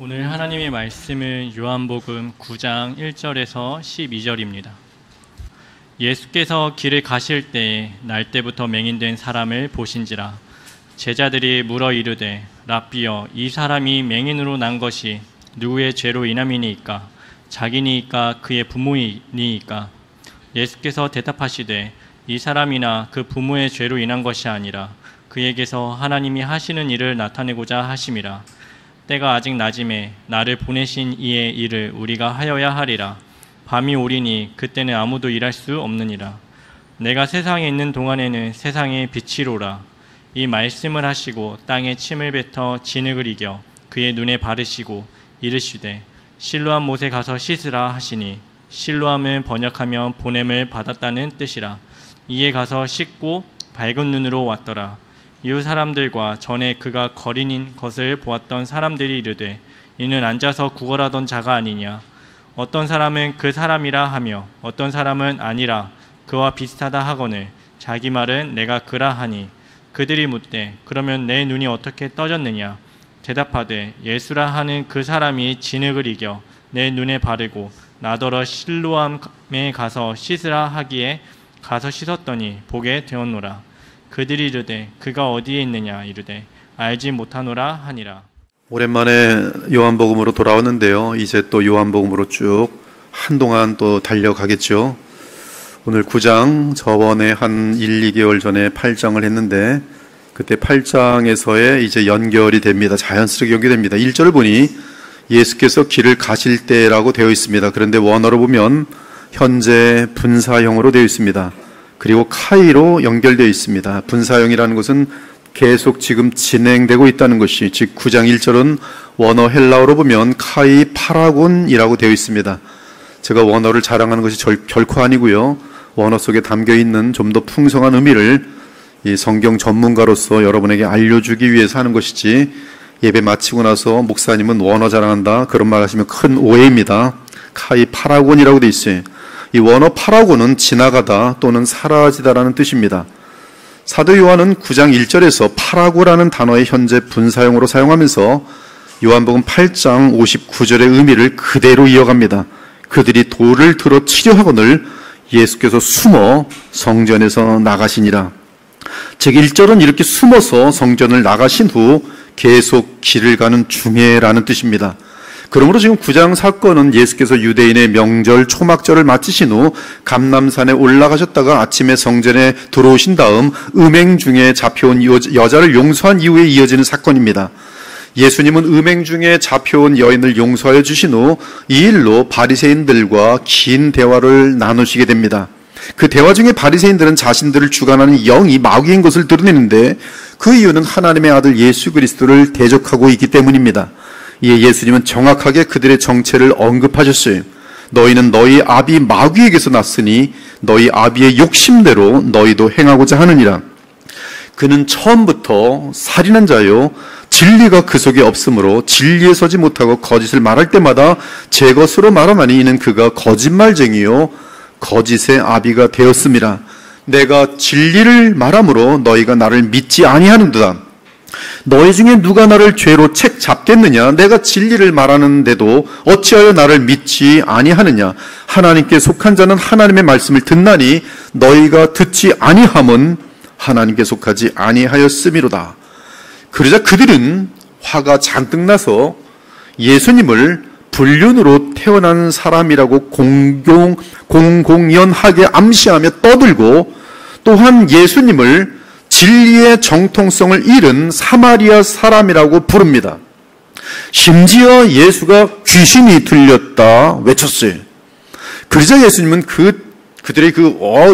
오늘 하나님의 말씀은 요한복음 9장 1절에서 12절입니다. 예수께서 길을 가실 때에 날 때부터 맹인된 사람을 보신지라. 제자들이 물어 이르되 랍비여, 이 사람이 맹인으로 난 것이 누구의 죄로 인함이니이까? 자기니이까 그의 부모이니이까? 예수께서 대답하시되 이 사람이나 그 부모의 죄로 인한 것이 아니라 그에게서 하나님이 하시는 일을 나타내고자 하심이라. 때가 아직 낮음에 나를 보내신 이의 일을 우리가 하여야 하리라. 밤이 오리니 그때는 아무도 일할 수 없느니라. 내가 세상에 있는 동안에는 세상의 빛이로라. 이 말씀을 하시고 땅에 침을 뱉어 진흙을 이겨 그의 눈에 바르시고 이르시되 실로암 못에 가서 씻으라 하시니, 실로암을 번역하면 보냄을 받았다는 뜻이라. 이에 가서 씻고 밝은 눈으로 왔더라. 이웃 사람들과 전에 그가 거린인 것을 보았던 사람들이 이르되 이는 앉아서 구걸하던 자가 아니냐. 어떤 사람은 그 사람이라 하며 어떤 사람은 아니라 그와 비슷하다 하거늘 자기 말은 내가 그라 하니, 그들이 묻되 그러면 내 눈이 어떻게 떠졌느냐. 대답하되 예수라 하는 그 사람이 진흙을 이겨 내 눈에 바르고 나더러 실로암에 가서 씻으라 하기에 가서 씻었더니 보게 되었노라. 그들이 이르되 그가 어디에 있느냐. 이르되 알지 못하노라 하니라. 오랜만에 요한복음으로 돌아왔는데요. 이제 또 요한복음으로 쭉 한동안 또 달려가겠죠. 오늘 9장, 저번에 한 1, 2개월 전에 8장을 했는데 그때 8장에서의 이제 연결이 됩니다. 자연스럽게 연결됩니다. 1절을 보니 예수께서 길을 가실 때라고 되어 있습니다. 그런데 원어로 보면 현재 분사형으로 되어 있습니다. 그리고 카이로 연결되어 있습니다. 분사형이라는 것은 계속 지금 진행되고 있다는 것이, 즉 9장 1절은 원어 헬라어로 보면 카이 파라곤이라고 되어 있습니다. 제가 원어를 자랑하는 것이 결코 아니고요. 원어 속에 담겨있는 좀 더 풍성한 의미를 이 성경 전문가로서 여러분에게 알려주기 위해서 하는 것이지, 예배 마치고 나서 목사님은 원어 자랑한다 그런 말 하시면 큰 오해입니다. 카이 파라곤이라고 되어 있어요. 이 원어 파라곤은 지나가다 또는 사라지다라는 뜻입니다. 사도 요한은 9장 1절에서 파라고라는 단어의 현재 분사형으로 사용하면서 요한복음 8장 59절의 의미를 그대로 이어갑니다. 그들이 돌을 들어 치려 하거늘 예수께서 숨어 성전에서 나가시니라. 즉 1절은 이렇게 숨어서 성전을 나가신 후 계속 길을 가는 중에라는 뜻입니다. 그러므로 지금 9장 사건은 예수께서 유대인의 명절 초막절을 마치신 후 감람산에 올라가셨다가 아침에 성전에 들어오신 다음 음행 중에 잡혀온 여자를 용서한 이후에 이어지는 사건입니다. 예수님은 음행 중에 잡혀온 여인을 용서하여 주신 후 이 일로 바리새인들과 긴 대화를 나누시게 됩니다. 그 대화 중에 바리새인들은 자신들을 주관하는 영이 마귀인 것을 드러내는데 그 이유는 하나님의 아들 예수 그리스도를 대적하고 있기 때문입니다. 이에 예수님은 정확하게 그들의 정체를 언급하셨어요. 너희는 너희 아비 마귀에게서 났으니 너희 아비의 욕심대로 너희도 행하고자 하느니라. 그는 처음부터 살인한 자요, 진리가 그 속에 없으므로 진리에 서지 못하고 거짓을 말할 때마다 제 것으로 말하나니 이는 그가 거짓말쟁이요 거짓의 아비가 되었음이라. 내가 진리를 말함으로 너희가 나를 믿지 아니하는도다. 너희 중에 누가 나를 죄로 책 잡겠느냐? 내가 진리를 말하는데도 어찌하여 나를 믿지 아니하느냐? 하나님께 속한 자는 하나님의 말씀을 듣나니 너희가 듣지 아니함은 하나님께 속하지 아니하였음이로다. 그러자 그들은 화가 잔뜩 나서 예수님을 불륜으로 태어난 사람이라고 공공연하게 암시하며 떠들고, 또한 예수님을 진리의 정통성을 잃은 사마리아 사람이라고 부릅니다. 심지어 예수가 귀신이 들렸다 외쳤어요. 그러자 예수님은 그들의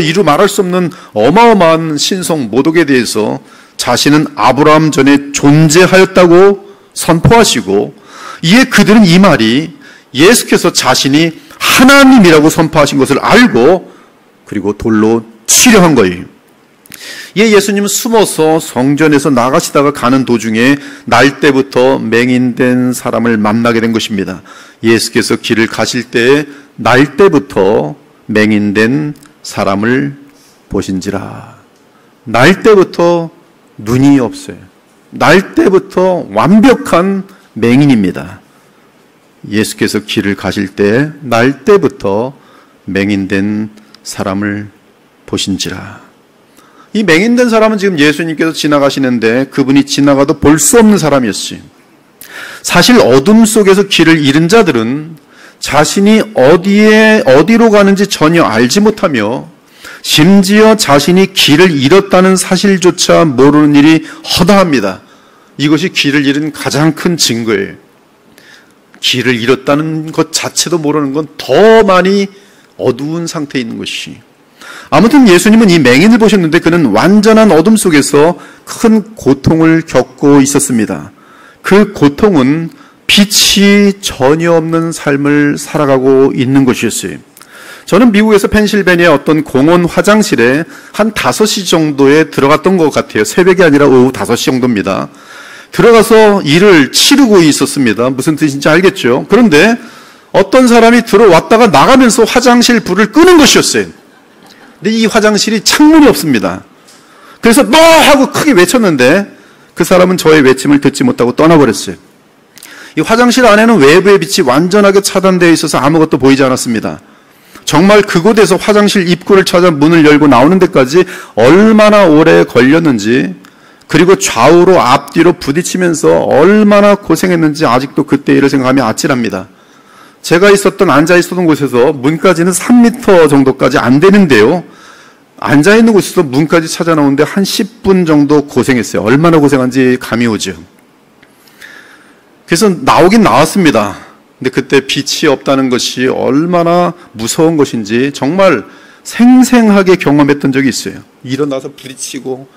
이루 말할 수 없는 어마어마한 신성 모독에 대해서 자신은 아브라함 전에 존재하였다고 선포하시고, 이에 그들은 이 말이 예수께서 자신이 하나님이라고 선포하신 것을 알고 그리고 돌로 치려 한 거예요. 이에 예수님은 숨어서 성전에서 나가시다가 가는 도중에 날 때부터 맹인된 사람을 만나게 된 것입니다. 예수께서 길을 가실 때에 날 때부터 맹인된 사람을 보신지라. 날 때부터 눈이 없어요. 날 때부터 완벽한 맹인입니다. 예수께서 길을 가실 때 날 때부터 맹인된 사람을 보신지라. 이 맹인된 사람은 지금 예수님께서 지나가시는데 그분이 지나가도 볼 수 없는 사람이었지. 사실 어둠 속에서 길을 잃은 자들은 자신이 어디로 가는지 전혀 알지 못하며 심지어 자신이 길을 잃었다는 사실조차 모르는 일이 허다합니다. 이것이 길을 잃은 가장 큰 증거예요. 길을 잃었다는 것 자체도 모르는 건 더 많이 어두운 상태에 있는 것이. 아무튼 예수님은 이 맹인을 보셨는데 그는 완전한 어둠 속에서 큰 고통을 겪고 있었습니다. 그 고통은 빛이 전혀 없는 삶을 살아가고 있는 것이었어요. 저는 미국에서 펜실베니아 어떤 공원 화장실에 한 5시 정도에 들어갔던 것 같아요. 새벽이 아니라 오후 5시 정도입니다. 들어가서 일을 치르고 있었습니다. 무슨 뜻인지 알겠죠? 그런데 어떤 사람이 들어왔다가 나가면서 화장실 불을 끄는 것이었어요. 근데 이 화장실이 창문이 없습니다. 그래서 너! 하고 크게 외쳤는데 그 사람은 저의 외침을 듣지 못하고 떠나버렸어요. 이 화장실 안에는 외부의 빛이 완전하게 차단되어 있어서 아무것도 보이지 않았습니다. 정말 그곳에서 화장실 입구를 찾아 문을 열고 나오는 데까지 얼마나 오래 걸렸는지, 그리고 좌우로 앞뒤로 부딪히면서 얼마나 고생했는지 아직도 그때 일을 생각하면 아찔합니다. 제가 앉아 있었던 곳에서 문까지는 3m 정도까지 안 되는데요. 앉아있는 곳에서 문까지 찾아 나오는데 한 10분 정도 고생했어요. 얼마나 고생한지 감이 오죠. 그래서 나오긴 나왔습니다. 근데 그때 빛이 없다는 것이 얼마나 무서운 것인지 정말 생생하게 경험했던 적이 있어요. 일어나서 부딪히고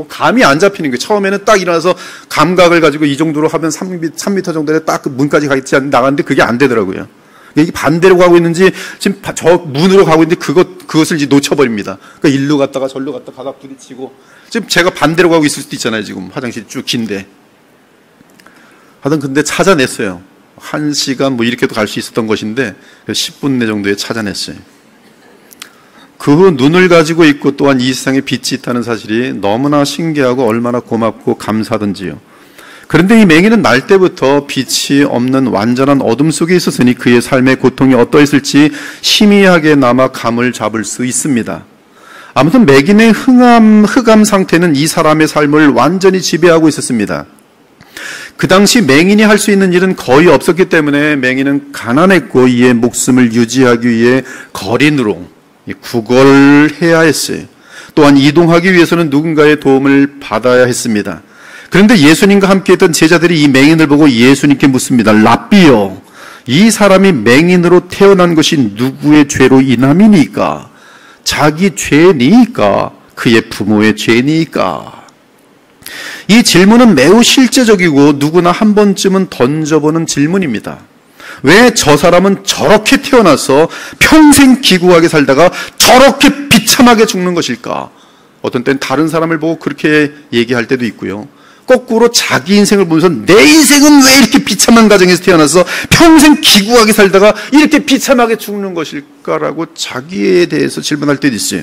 감이 안 잡히는 거예요. 처음에는 딱 일어나서 감각을 가지고 이 정도로 하면 3m 정도에 딱 그 문까지 가지 나갔는데 그게 안 되더라고요. 이게 반대로 가고 있는지 지금 저 문으로 가고 있는데 그것을 이제 놓쳐버립니다. 그러니까 일로 갔다가 절로 갔다가 가다 부딪히고, 지금 제가 반대로 가고 있을 수도 있잖아요. 지금 화장실이 쭉 긴데. 하여튼 근데 찾아냈어요. 1시간 이렇게도 갈 수 있었던 것인데 10분 내 정도에 찾아냈어요. 그 후 눈을 가지고 있고 또한 이 세상에 빛이 있다는 사실이 너무나 신기하고 얼마나 고맙고 감사하던지요. 그런데 이 맹인은 날 때부터 빛이 없는 완전한 어둠 속에 있었으니 그의 삶의 고통이 어떠했을지 희미하게나마 감을 잡을 수 있습니다. 아무튼 맹인의 흑암 상태는 이 사람의 삶을 완전히 지배하고 있었습니다. 그 당시 맹인이 할 수 있는 일은 거의 없었기 때문에 맹인은 가난했고 이에 목숨을 유지하기 위해 거린으로 구걸해야 했어요. 또한 이동하기 위해서는 누군가의 도움을 받아야 했습니다. 그런데 예수님과 함께 했던 제자들이 이 맹인을 보고 예수님께 묻습니다. 랍비요, 이 사람이 맹인으로 태어난 것이 누구의 죄로 인함이니까? 자기 죄니까? 그의 부모의 죄니까? 이 질문은 매우 실제적이고 누구나 한 번쯤은 던져보는 질문입니다. 왜 저 사람은 저렇게 태어나서 평생 기구하게 살다가 저렇게 비참하게 죽는 것일까? 어떤 때는 다른 사람을 보고 그렇게 얘기할 때도 있고요. 거꾸로 자기 인생을 보면서 내 인생은 왜 이렇게 비참한 가정에서 태어나서 평생 기구하게 살다가 이렇게 비참하게 죽는 것일까라고 자기에 대해서 질문할 때도 있어요.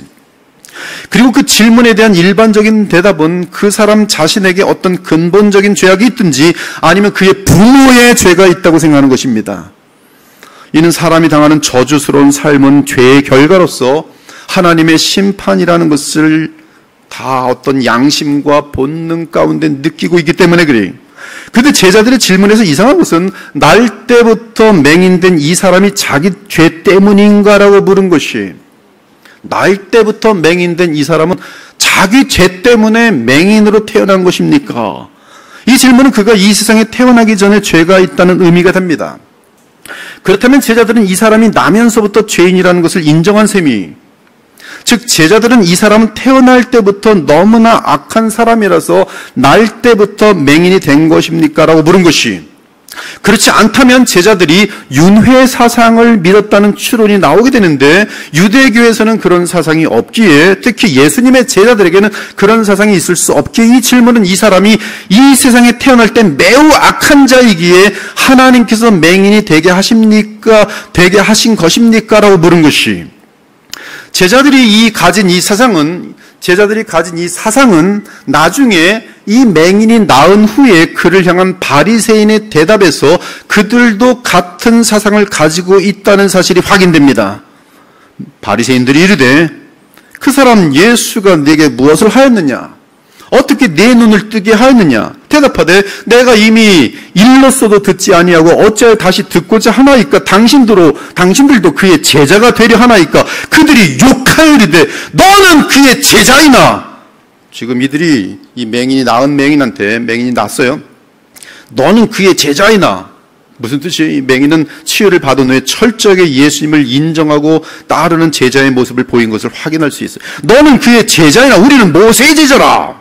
그리고 그 질문에 대한 일반적인 대답은 그 사람 자신에게 어떤 근본적인 죄악이 있든지 아니면 그의 부모의 죄가 있다고 생각하는 것입니다. 이는 사람이 당하는 저주스러운 삶은 죄의 결과로서 하나님의 심판이라는 것을 다 어떤 양심과 본능 가운데 느끼고 있기 때문에 그래요. 그런데 제자들의 질문에서 이상한 것은 날 때부터 맹인된 이 사람이 자기 죄 때문인가라고 물은 것이, 날 때부터 맹인된 이 사람은 자기 죄 때문에 맹인으로 태어난 것입니까? 이 질문은 그가 이 세상에 태어나기 전에 죄가 있다는 의미가 됩니다. 그렇다면 제자들은 이 사람이 나면서부터 죄인이라는 것을 인정한 셈이, 즉 제자들은 이 사람은 태어날 때부터 너무나 악한 사람이라서 날 때부터 맹인이 된 것입니까? 라고 물은 것이, 그렇지 않다면 제자들이 윤회 사상을 믿었다는 추론이 나오게 되는데 유대교에서는 그런 사상이 없기에, 특히 예수님의 제자들에게는 그런 사상이 있을 수 없기에 이 질문은 이 사람이 이 세상에 태어날 때 매우 악한 자이기에 하나님께서 맹인이 되게 하십니까? 되게 하신 것입니까? 라고 물은 것이, 제자들이 가진 이 사상은 제자들이 가진 이 사상은 나중에 이 맹인이 나은 후에 그를 향한 바리새인의 대답에서 그들도 같은 사상을 가지고 있다는 사실이 확인됩니다. 바리새인들이 이르되 그 사람 예수가 내게 무엇을 하였느냐? 어떻게 내 눈을 뜨게 하였느냐? 대답하되 내가 이미 일렀어도 듣지 아니하고 어찌하여 다시 듣고자 하나이까? 당신들도 그의 제자가 되려 하나이까? 그들이 욕하여 이르되 너는 그의 제자이나. 지금 이들이 이 나은 맹인한테 맹인이 났어요. 너는 그의 제자이나. 무슨 뜻이에요? 이 맹인은 치유를 받은 후에 철저하게 예수님을 인정하고 따르는 제자의 모습을 보인 것을 확인할 수 있어요. 너는 그의 제자이나. 우리는 모세의 제자라.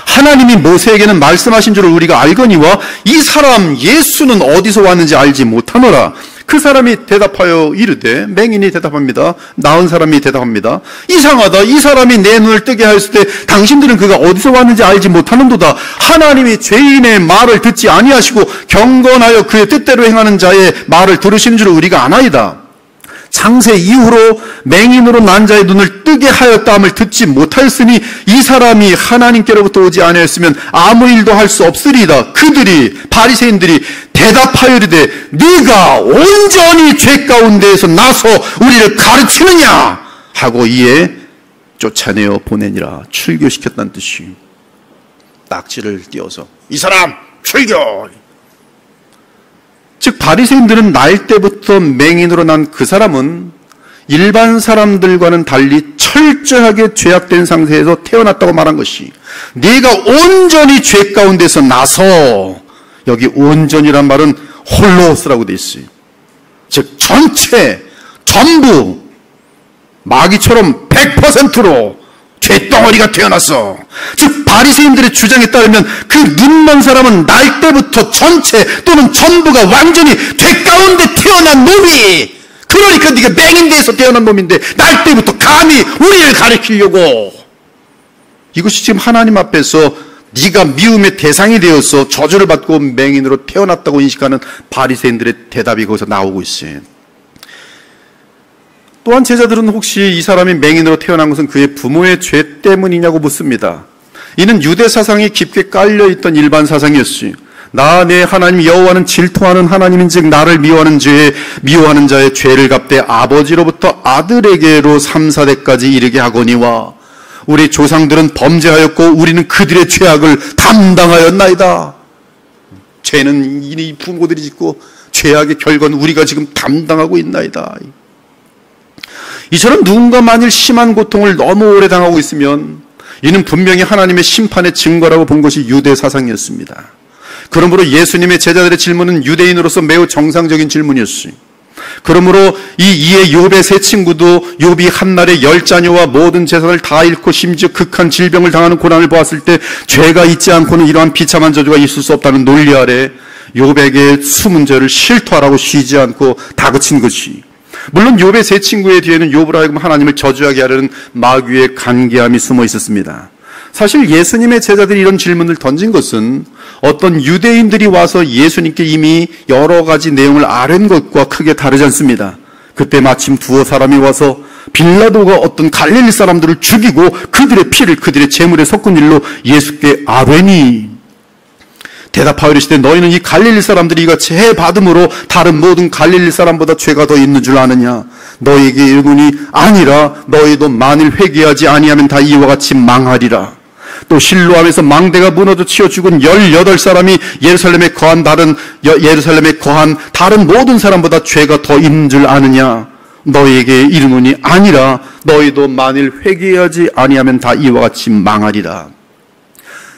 하나님이 모세에게는 말씀하신 줄을 우리가 알거니와 이 사람 예수는 어디서 왔는지 알지 못하노라. 그 사람이 대답하여 이르되, 맹인이 대답합니다. 나은 사람이 대답합니다. 이상하다. 이 사람이 내 눈을 뜨게 하였을 때 당신들은 그가 어디서 왔는지 알지 못하는도다. 하나님이 죄인의 말을 듣지 아니하시고 경건하여 그의 뜻대로 행하는 자의 말을 들으시는 줄을 우리가 아나이다. 창세 이후로 맹인으로 난 자의 눈을 뜨게 하였다함을 듣지 못하였으니 이 사람이 하나님께로부터 오지 아니하였으면 아무 일도 할 수 없으리이다. 그들이 바리새인들이 대답하여 이르되 네가 온전히 죄 가운데에서 나서 우리를 가르치느냐 하고 이에 쫓아내어 보내니라. 출교시켰다는 뜻이. 딱지를 띄워서 이 사람 출교. 즉 바리새인들은 날 때부터 맹인으로 난 그 사람은 일반 사람들과는 달리 철저하게 죄악된 상태에서 태어났다고 말한 것이, 네가 온전히 죄 가운데서 나서, 여기 온전이란 말은 홀로스라고 되어 있어요. 즉 전체, 전부 마귀처럼 100%로 죄덩어리가 태어났어. 즉 바리새인들의 주장에 따르면 그 눈먼 사람은 날 때부터 전체 또는 전부가 완전히 죄 가운데 태어난 놈이, 그러니까 네가 맹인대에서 태어난 놈인데 날 때부터 감히 우리를 가르치려고. 이것이 지금 하나님 앞에서 네가 미움의 대상이 되어서 저주를 받고 맹인으로 태어났다고 인식하는 바리새인들의 대답이 거기서 나오고 있어요. 또한 제자들은 혹시 이 사람이 맹인으로 태어난 것은 그의 부모의 죄 때문이냐고 묻습니다. 이는 유대 사상이 깊게 깔려있던 일반 사상이었어요. 나 내 하나님 여호와는 질투하는 하나님인즉 나를 미워하는 자의 죄를 갚되 아버지로부터 아들에게로 3, 4대까지 이르게 하거니와 우리 조상들은 범죄하였고 우리는 그들의 죄악을 담당하였나이다. 죄는 이 부모들이 짓고 죄악의 결과는 우리가 지금 담당하고 있나이다. 이처럼 누군가 만일 심한 고통을 너무 오래 당하고 있으면 이는 분명히 하나님의 심판의 증거라고 본 것이 유대 사상이었습니다. 그러므로 예수님의 제자들의 질문은 유대인으로서 매우 정상적인 질문이었어요. 그러므로 이에 욥의 세 친구도 욥이 한날에 10자녀와 모든 재산을 다 잃고 심지어 극한 질병을 당하는 고난을 보았을 때 죄가 있지 않고는 이러한 비참한 저주가 있을 수 없다는 논리 아래 욥에게 숨은 죄를 실토하라고 쉬지 않고 다그친 것이, 물론 욥의 세 친구의 뒤에는 욥으로 하여금 하나님을 저주하게 하려는 마귀의 간계함이 숨어 있었습니다. 사실 예수님의 제자들이 이런 질문을 던진 것은 어떤 유대인들이 와서 예수님께 이미 여러 가지 내용을 아는 것과 크게 다르지 않습니다. 그때 마침 두어 사람이 와서 빌라도가 어떤 갈릴리 사람들을 죽이고 그들의 피를 그들의 제물에 섞은 일로 예수께 아뢰니, 대답하여 이르시되 너희는 이 갈릴리 사람들이 이가 죄 받음으로 다른 모든 갈릴리 사람보다 죄가 더 있는 줄 아느냐? 너희에게 이르노니 아니라 너희도 만일 회개하지 아니하면 다 이와 같이 망하리라. 또 실로암에서 망대가 무너져 치어 죽은 18사람이 예루살렘에 거한 다른 모든 사람보다 죄가 더 있는 줄 아느냐? 너희에게 이르노니 아니라 너희도 만일 회개하지 아니하면 다 이와 같이 망하리라.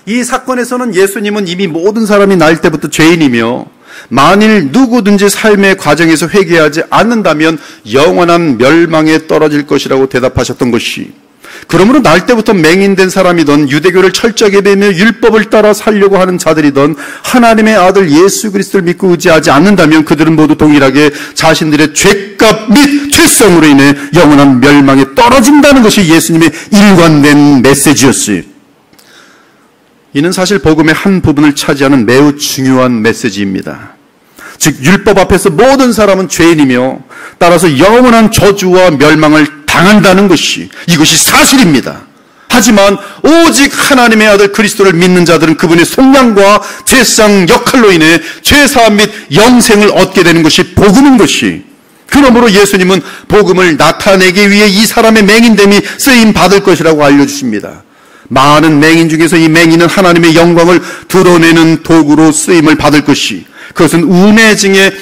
이 사건에서는 예수님은 이미 모든 사람이 날 때부터 죄인이며 만일 누구든지 삶의 과정에서 회개하지 않는다면 영원한 멸망에 떨어질 것이라고 대답하셨던 것이, 그러므로 날 때부터 맹인된 사람이던 유대교를 철저하게 배며 율법을 따라 살려고 하는 자들이던 하나님의 아들 예수 그리스도를 믿고 의지하지 않는다면 그들은 모두 동일하게 자신들의 죄값 및 죄성으로 인해 영원한 멸망에 떨어진다는 것이 예수님의 일관된 메시지였어요. 이는 사실 복음의 한 부분을 차지하는 매우 중요한 메시지입니다. 즉 율법 앞에서 모든 사람은 죄인이며 따라서 영원한 저주와 멸망을 당한다는 것이, 이것이 사실입니다. 하지만 오직 하나님의 아들 그리스도를 믿는 자들은 그분의 속량과 제사장 역할로 인해 죄사함 및 영생을 얻게 되는 것이 복음인 것이, 그러므로 예수님은 복음을 나타내기 위해 이 사람의 맹인됨이 쓰임 받을 것이라고 알려주십니다. 많은 맹인 중에서 이 맹인은 하나님의 영광을 드러내는 도구로 쓰임을 받을 것이, 그것은 은혜 중에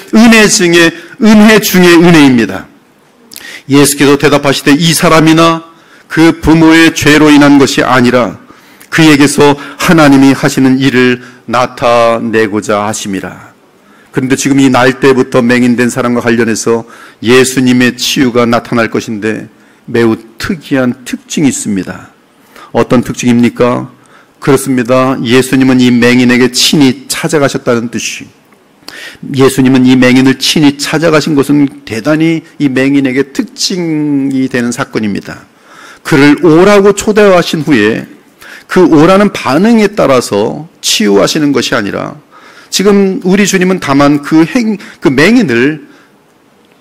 은혜입니다. 예수께서 대답하시되 이 사람이나 그 부모의 죄로 인한 것이 아니라 그에게서 하나님이 하시는 일을 나타내고자 하심이라. 그런데 지금 이 날 때부터 맹인된 사람과 관련해서 예수님의 치유가 나타날 것인데 매우 특이한 특징이 있습니다. 어떤 특징입니까? 그렇습니다. 예수님은 이 맹인에게 친히 찾아가셨다는 뜻이, 예수님은 이 맹인을 친히 찾아가신 것은 대단히 이 맹인에게 특징이 되는 사건입니다. 그를 오라고 초대하신 후에 그 오라는 반응에 따라서 치유하시는 것이 아니라, 지금 우리 주님은 다만 그 맹인을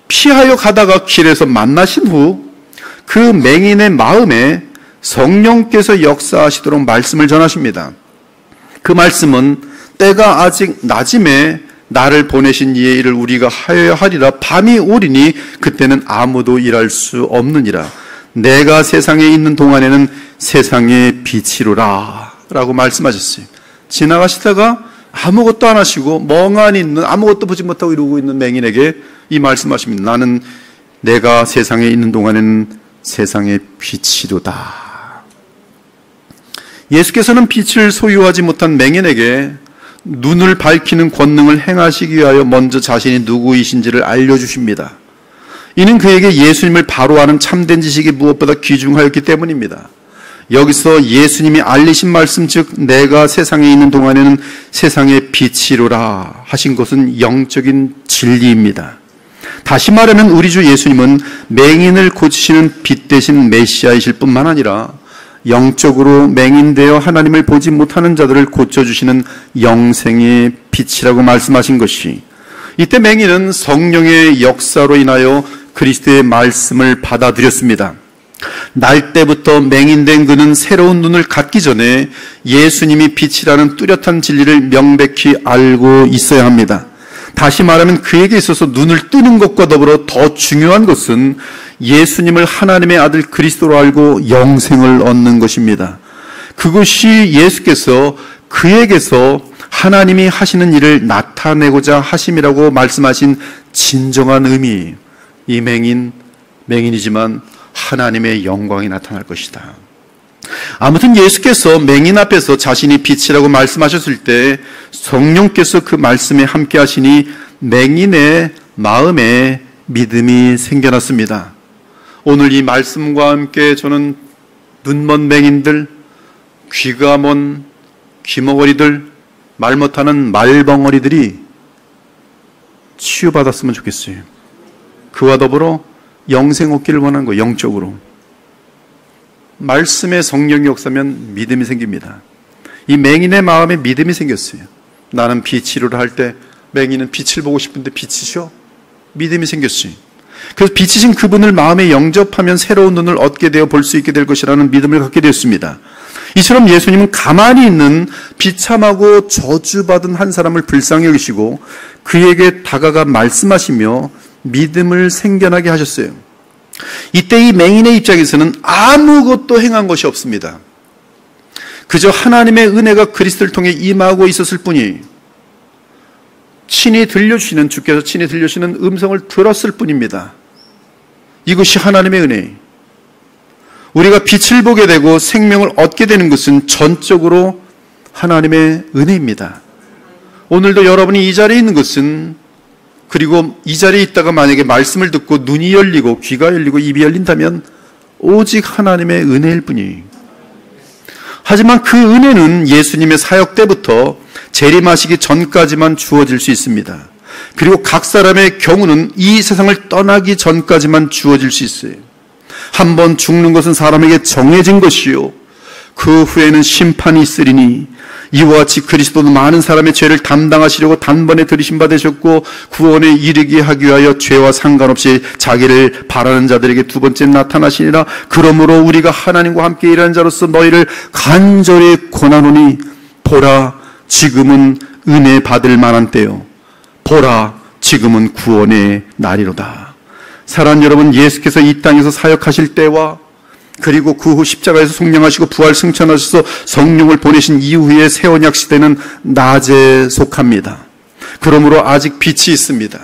피하여 가다가 길에서 만나신 후 그 맹인의 마음에 성령께서 역사하시도록 말씀을 전하십니다. 그 말씀은 때가 아직 낮임에 나를 보내신 이의 일을 우리가 하여야 하리라. 밤이 오리니 그때는 아무도 일할 수 없느니라. 내가 세상에 있는 동안에는 세상의 빛이로라 라고 말씀하셨어요. 지나가시다가 아무것도 안 하시고 멍하니 있는, 아무것도 보지 못하고 이러고 있는 맹인에게 이 말씀하십니다. 나는 내가 세상에 있는 동안에는 세상의 빛이로다. 예수께서는 빛을 소유하지 못한 맹인에게 눈을 밝히는 권능을 행하시기 위하여 먼저 자신이 누구이신지를 알려주십니다. 이는 그에게 예수님을 바로 아는 참된 지식이 무엇보다 귀중하였기 때문입니다. 여기서 예수님이 알리신 말씀, 즉 내가 세상에 있는 동안에는 세상의 빛이로라 하신 것은 영적인 진리입니다. 다시 말하면 우리 주 예수님은 맹인을 고치시는 빛 대신 메시아이실 뿐만 아니라 영적으로 맹인되어 하나님을 보지 못하는 자들을 고쳐주시는 영생의 빛이라고 말씀하신 것이, 이때 맹인은 성령의 역사로 인하여 그리스도의 말씀을 받아들였습니다. 날 때부터 맹인된 그는 새로운 눈을 갖기 전에 예수님이 빛이라는 뚜렷한 진리를 명백히 알고 있어야 합니다. 다시 말하면 그에게 있어서 눈을 뜨는 것과 더불어 더 중요한 것은 예수님을 하나님의 아들 그리스도로 알고 영생을 얻는 것입니다. 그것이 예수께서 그에게서 하나님이 하시는 일을 나타내고자 하심이라고 말씀하신 진정한 의미, 이 맹인이지만 하나님의 영광이 나타날 것이다. 아무튼 예수께서 맹인 앞에서 자신이 빛이라고 말씀하셨을 때 성령께서 그 말씀에 함께 하시니 맹인의 마음에 믿음이 생겨났습니다. 오늘 이 말씀과 함께 저는 눈먼 맹인들, 귀가 먼 귀머거리들, 말 못하는 말벙어리들이 치유받았으면 좋겠어요. 그와 더불어 영생 얻기를 원하는 거예요. 영적으로. 말씀의 성령이 역사면 믿음이 생깁니다. 이 맹인의 마음에 믿음이 생겼어요. 나는 빛이로라 할 때 맹인은 빛을 보고 싶은데 빛이셔? 믿음이 생겼어요. 그래서 빛이신 그분을 마음에 영접하면 새로운 눈을 얻게 되어 볼 수 있게 될 것이라는 믿음을 갖게 되었습니다. 이처럼 예수님은 가만히 있는 비참하고 저주받은 한 사람을 불쌍히 여기시고 그에게 다가가 말씀하시며 믿음을 생겨나게 하셨어요. 이때 이 맹인의 입장에서는 아무것도 행한 것이 없습니다. 그저 하나님의 은혜가 그리스도를 통해 임하고 있었을 뿐이, 주께서 친히 들려주시는 음성을 들었을 뿐입니다. 이것이 하나님의 은혜. 우리가 빛을 보게 되고 생명을 얻게 되는 것은 전적으로 하나님의 은혜입니다. 오늘도 여러분이 이 자리에 있는 것은, 그리고 이 자리에 있다가 만약에 말씀을 듣고 눈이 열리고 귀가 열리고 입이 열린다면 오직 하나님의 은혜일 뿐이에요. 하지만 그 은혜는 예수님의 사역 때부터 재림하시기 전까지만 주어질 수 있습니다. 그리고 각 사람의 경우는 이 세상을 떠나기 전까지만 주어질 수 있어요. 한 번 죽는 것은 사람에게 정해진 것이요 그 후에는 심판이 있으리니 이와 같이 그리스도는 많은 사람의 죄를 담당하시려고 단번에 들이심 받으셨고 구원에 이르게 하기 위하여 죄와 상관없이 자기를 바라는 자들에게 두 번째 나타나시니라. 그러므로 우리가 하나님과 함께 일하는 자로서 너희를 간절히 권하노니 보라, 지금은 은혜 받을 만한 때요, 보라, 지금은 구원의 날이로다. 사랑하는 여러분, 예수께서 이 땅에서 사역하실 때와 그리고 그 후 십자가에서 속량하시고 부활 승천하셔서 성령을 보내신 이후의 새 언약 시대는 낮에 속합니다. 그러므로 아직 빛이 있습니다.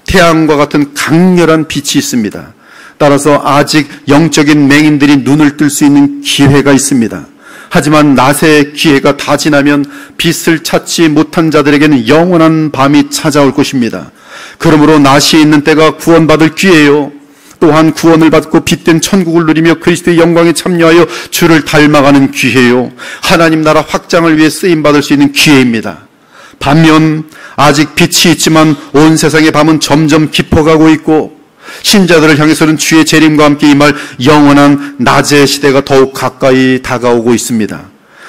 태양과 같은 강렬한 빛이 있습니다. 따라서 아직 영적인 맹인들이 눈을 뜰 수 있는 기회가 있습니다. 하지만 낮의 기회가 다 지나면 빛을 찾지 못한 자들에게는 영원한 밤이 찾아올 것입니다. 그러므로 낮이 있는 때가 구원받을 기회요, 또한 구원을 받고 빛된 천국을 누리며 그리스도의 영광에 참여하여 주를 닮아가는 기회요, 하나님 나라 확장을 위해 쓰임받을 수 있는 기회입니다. 반면 아직 빛이 있지만 온 세상의 밤은 점점 깊어가고 있고 신자들을 향해서는 주의 재림과 함께 임할 영원한 낮의 시대가 더욱 가까이 다가오고 있습니다.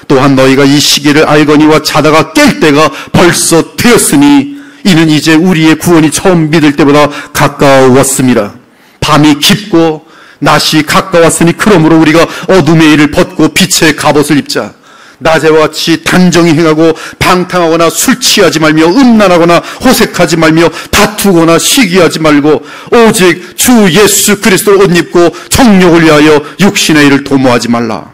또한 너희가 이 시기를 알거니와 자다가 깰 때가 벌써 되었으니 이는 이제 우리의 구원이 처음 믿을 때보다 가까웠습니다. 밤이 깊고 낮이 가까웠으니 그러므로 우리가 어둠의 일을 벗고 빛의 갑옷을 입자. 낮에와 같이 단정히 행하고 방탕하거나 술 취하지 말며 음란하거나 호색하지 말며 다투거나 시기하지 말고 오직 주 예수 그리스도를 옷 입고 정욕을 위하여 육신의 일을 도모하지 말라.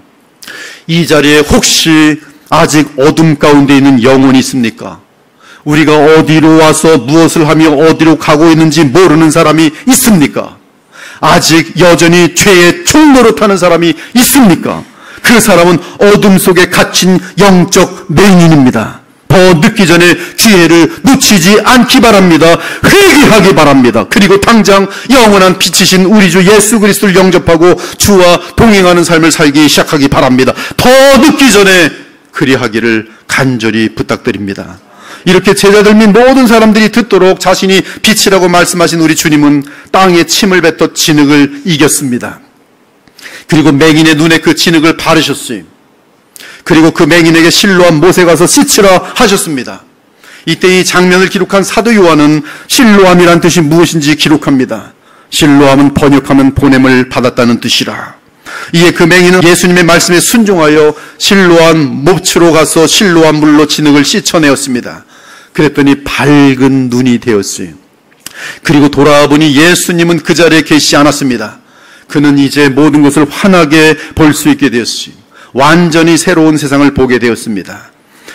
이 자리에 혹시 아직 어둠 가운데 있는 영혼이 있습니까? 우리가 어디로 와서 무엇을 하며 어디로 가고 있는지 모르는 사람이 있습니까? 아직 여전히 죄의 총노릇 하는 사람이 있습니까? 그 사람은 어둠 속에 갇힌 영적 맹인입니다. 더 늦기 전에 기회를 놓치지 않기 바랍니다. 회개하기 바랍니다. 그리고 당장 영원한 빛이신 우리 주 예수 그리스도를 영접하고 주와 동행하는 삶을 살기 시작하기 바랍니다. 더 늦기 전에 그리하기를 간절히 부탁드립니다. 이렇게 제자들 및 모든 사람들이 듣도록 자신이 빛이라고 말씀하신 우리 주님은 땅에 침을 뱉어 진흙을 이겼습니다. 그리고 맹인의 눈에 그 진흙을 바르셨어요. 그리고 그 맹인에게 실로암 못에 가서 씻으라 하셨습니다. 이때 이 장면을 기록한 사도 요한은 실로암이란 뜻이 무엇인지 기록합니다. 실로암은 번역하면 보냄을 받았다는 뜻이라. 이에 그 맹인은 예수님의 말씀에 순종하여 실로암 못으로 가서 실로암 물로 진흙을 씻어내었습니다. 그랬더니 밝은 눈이 되었어요. 그리고 돌아와 보니 예수님은 그 자리에 계시지 않았습니다. 그는 이제 모든 것을 환하게 볼 수 있게 되었어요. 완전히 새로운 세상을 보게 되었습니다.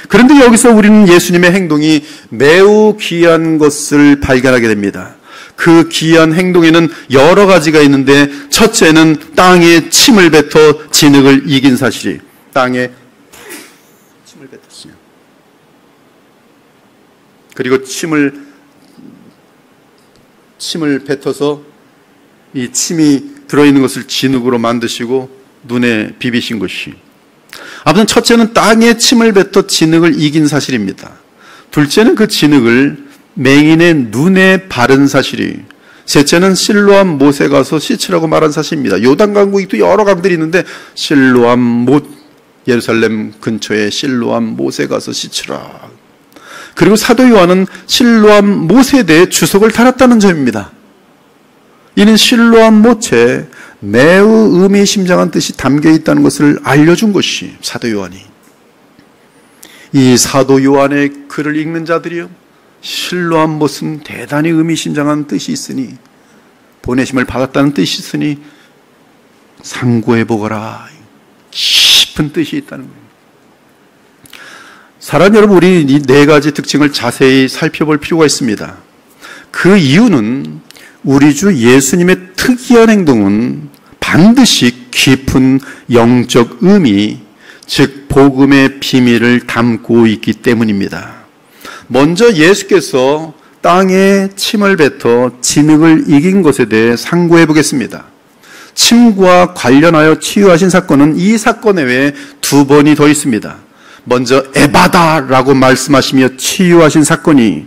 그런데 여기서 우리는 예수님의 행동이 매우 귀한 것을 발견하게 됩니다. 그 귀한 행동에는 여러 가지가 있는데 첫째는 땅에 침을 뱉어 진흙을 이긴 사실이, 땅에 침을 뱉었어요. 그리고 침을 뱉어서 이 침이 들어있는 것을 진흙으로 만드시고 눈에 비비신 것이, 아무튼 첫째는 땅에 침을 뱉어 진흙을 이긴 사실입니다. 둘째는 그 진흙을 맹인의 눈에 바른 사실이, 셋째는 실로암 못에 가서 씻으라고 말한 사실입니다. 요단강 구익도 여러 강들이 있는데 실로암 못, 예루살렘 근처에 실로암 못에 가서 씻으라. 그리고 사도 요한은 실로암 못에 대해 주석을 달았다는 점입니다. 이는 실로암 못에 매우 의미심장한 뜻이 담겨 있다는 것을 알려준 것이 사도 요한이. 이 사도 요한의 글을 읽는 자들이요, 실로암 못은 대단히 의미심장한 뜻이 있으니, 보내심을 받았다는 뜻이 있으니 상고해 보거라, 깊은 뜻이 있다는 거예요. 사랑하는 여러분, 우리 이 네 가지 특징을 자세히 살펴볼 필요가 있습니다. 그 이유는 우리 주 예수님의 특이한 행동은 반드시 깊은 영적 의미, 즉 복음의 비밀을 담고 있기 때문입니다. 먼저 예수께서 땅에 침을 뱉어 진흙을 이긴 것에 대해 상고해 보겠습니다. 침과 관련하여 치유하신 사건은 이 사건 외에 두 번이 더 있습니다. 먼저 에바다라고 말씀하시며 치유하신 사건이,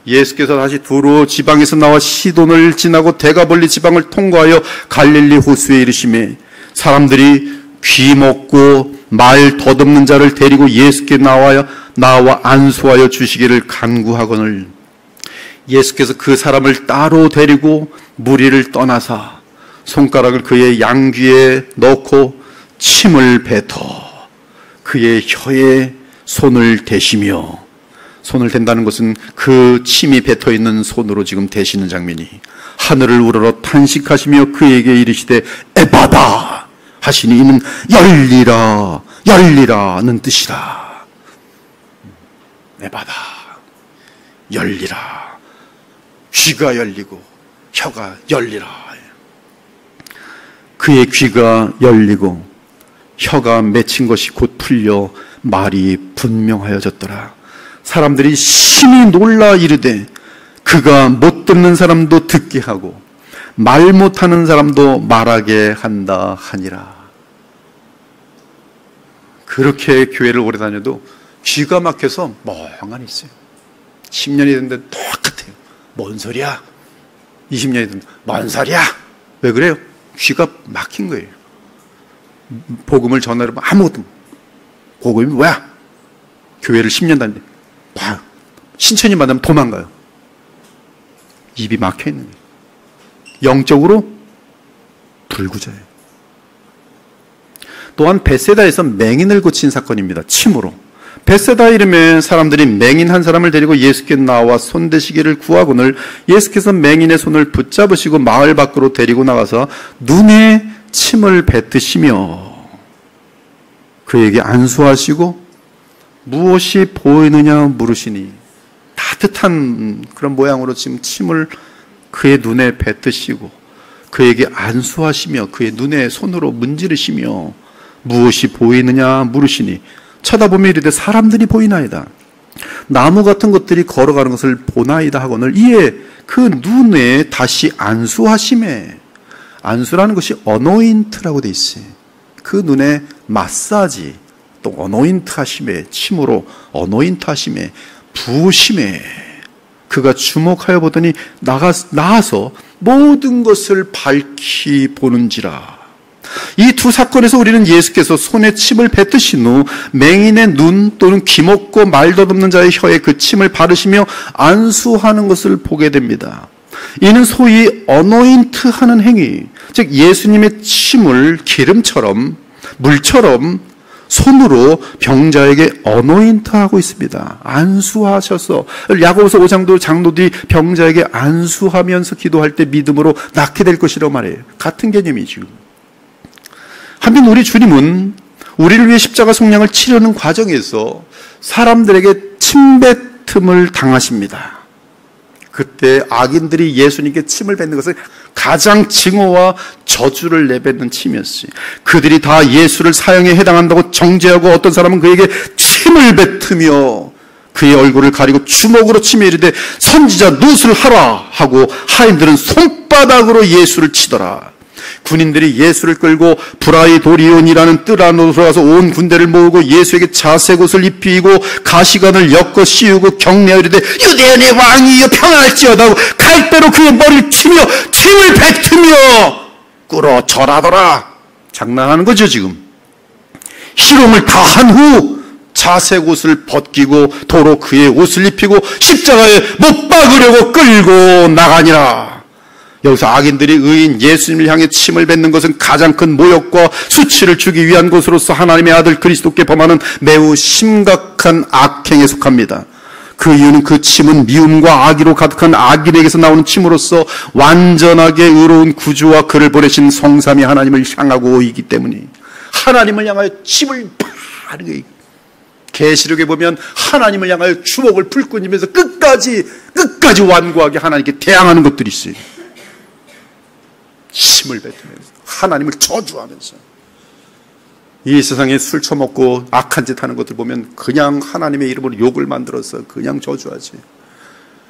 예수께서 다시 두로 지방에서 나와 시돈을 지나고 대가볼리 지방을 통과하여 갈릴리 호수에 이르시매 사람들이 귀 먹고 말 덧없는 자를 데리고 예수께 나와 안수하여 주시기를 간구하거늘. 예수께서 그 사람을 따로 데리고 무리를 떠나사 손가락을 그의 양귀에 넣고 침을 뱉어 그의 혀에 손을 대시며, 손을 댄다는 것은 그 침이 뱉어 있는 손으로 지금 대시는 장면이, 하늘을 우러러 탄식하시며 그에게 이르시되 에바다 하시니 이는 열리라, 열리라는 뜻이라. 에바다, 열리라. 귀가 열리고 혀가 열리라. 그의 귀가 열리고 혀가 맺힌 것이 곧 풀려 말이 분명하여졌더라. 사람들이 심히 놀라 이르되 그가 못 듣는 사람도 듣게 하고 말 못하는 사람도 말하게 한다 하니라. 그렇게 교회를 오래 다녀도 귀가 막혀서 멍하니 있어요. 10년이 됐는데 똑같아요. 뭔 소리야? 20년이 됐는데 뭔 소리야? 왜 그래요? 귀가 막힌 거예요. 복음을 전하려면 아무것도, 복음이 뭐야? 교회를 10년 다니는데 신천지 만나면 도망가요. 입이 막혀 있는 거예요. 영적으로 불구자예요. 또한 벳세다에서 맹인을 고친 사건입니다. 침으로. 벳세다 이름에 사람들이 맹인 한 사람을 데리고 예수께 나와 손대시기를 구하거늘 예수께서 맹인의 손을 붙잡으시고 마을 밖으로 데리고 나가서 눈에 침을 뱉으시며 그에게 안수하시고 무엇이 보이느냐 물으시니, 따뜻한 그런 모양으로 지금 침을 그의 눈에 뱉으시고 그에게 안수하시며 그의 눈에 손으로 문지르시며 무엇이 보이느냐 물으시니 쳐다보며 이르되 사람들이 보이나이다. 나무 같은 것들이 걸어가는 것을 보나이다 하거늘 이에 그 눈에 다시 안수하심에, 안수라는 것이 어노인트라고 돼 있어요. 그 눈에 마사지, 또 어노인트 하심에, 침으로 어노인트 하심에, 부으심에 그가 주목하여 보더니 나아서 모든 것을 밝히 보는지라. 이 두 사건에서 우리는 예수께서 손에 침을 뱉으신 후 맹인의 눈 또는 귀먹고 말덧없는 자의 혀에 그 침을 바르시며 안수하는 것을 보게 됩니다. 이는 소위 어노인트 하는 행위, 즉 예수님의 침을 기름처럼 물처럼 손으로 병자에게 어노인트하고 있습니다. 안수하셔서, 야고보서 5장도 장로들이 병자에게 안수하면서 기도할 때 믿음으로 낫게 될 것이라고 말해요. 같은 개념이죠. 한편 우리 주님은 우리를 위해 십자가 속량을 치르는 과정에서 사람들에게 침뱉음을 당하십니다. 그때 악인들이 예수님께 침을 뱉는 것은 가장 징후와 저주를 내뱉는 침이었어요. 그들이 다 예수를 사형에 해당한다고 정죄하고 어떤 사람은 그에게 침을 뱉으며 그의 얼굴을 가리고 주먹으로 치며 이르되 선지자 노수를 하라 하고 하인들은 손바닥으로 예수를 치더라. 군인들이 예수를 끌고 브라이도리온이라는 뜰 안으로 들어가서 온 군대를 모으고 예수에게 자색 옷을 입히고 가시관을 엮어 씌우고 경례하여 이르되 유대인의 왕이여 평안할지어다 하고 칼대로 그의 머리를 치며 침을 뱉으며 꿇어 절하더라. 장난하는 거죠 지금. 희롱을 다 한 후 자색 옷을 벗기고 도로 그의 옷을 입히고 십자가에 못 박으려고 끌고 나가니라. 여기서 악인들이 의인 예수님을 향해 침을 뱉는 것은 가장 큰 모욕과 수치를 주기 위한 것으로서 하나님의 아들 그리스도께 범하는 매우 심각한 악행에 속합니다. 그 이유는 그 침은 미움과 악의로 가득한 악인에게서 나오는 침으로서 완전하게 의로운 구주와 그를 보내신 성삼위 하나님을 향하고 있기 때문이 하나님을 향하여 침을 바르는 거예요. 계시록에 보면 하나님을 향하여 주먹을 불끈이면서 끝까지 완고하게 하나님께 대항하는 것들이 있어요. 침을 뱉으면서 하나님을 저주하면서. 이 세상에 술 처먹고 악한 짓 하는 것들 보면 그냥 하나님의 이름으로 욕을 만들어서 그냥 저주하지.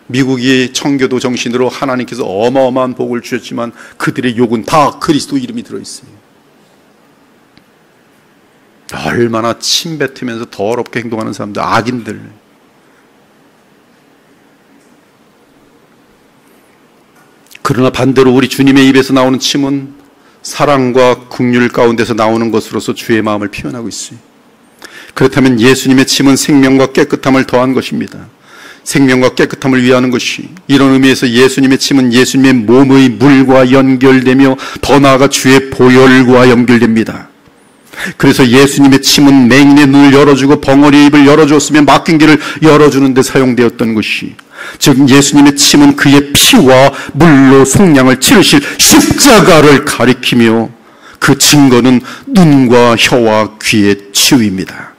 미국이 청교도 정신으로 하나님께서 어마어마한 복을 주셨지만 그들의 욕은 다 그리스도 이름이 들어있어요. 얼마나 침 뱉으면서 더럽게 행동하는 사람들, 악인들. 그러나 반대로 우리 주님의 입에서 나오는 침은 사랑과 긍휼 가운데서 나오는 것으로서 주의 마음을 표현하고 있어요. 그렇다면 예수님의 침은 생명과 깨끗함을 더한 것입니다. 생명과 깨끗함을 위하는 것이, 이런 의미에서 예수님의 침은 예수님의 몸의 물과 연결되며 더 나아가 주의 보혈과 연결됩니다. 그래서 예수님의 침은 맹인의 눈을 열어주고 벙어리의 입을 열어주었으며 막힌 길을 열어주는 데 사용되었던 것이, 즉 예수님의 침은 그의 피와 물로 속량을 치르실 십자가를 가리키며 그 증거는 눈과 혀와 귀의 치유입니다.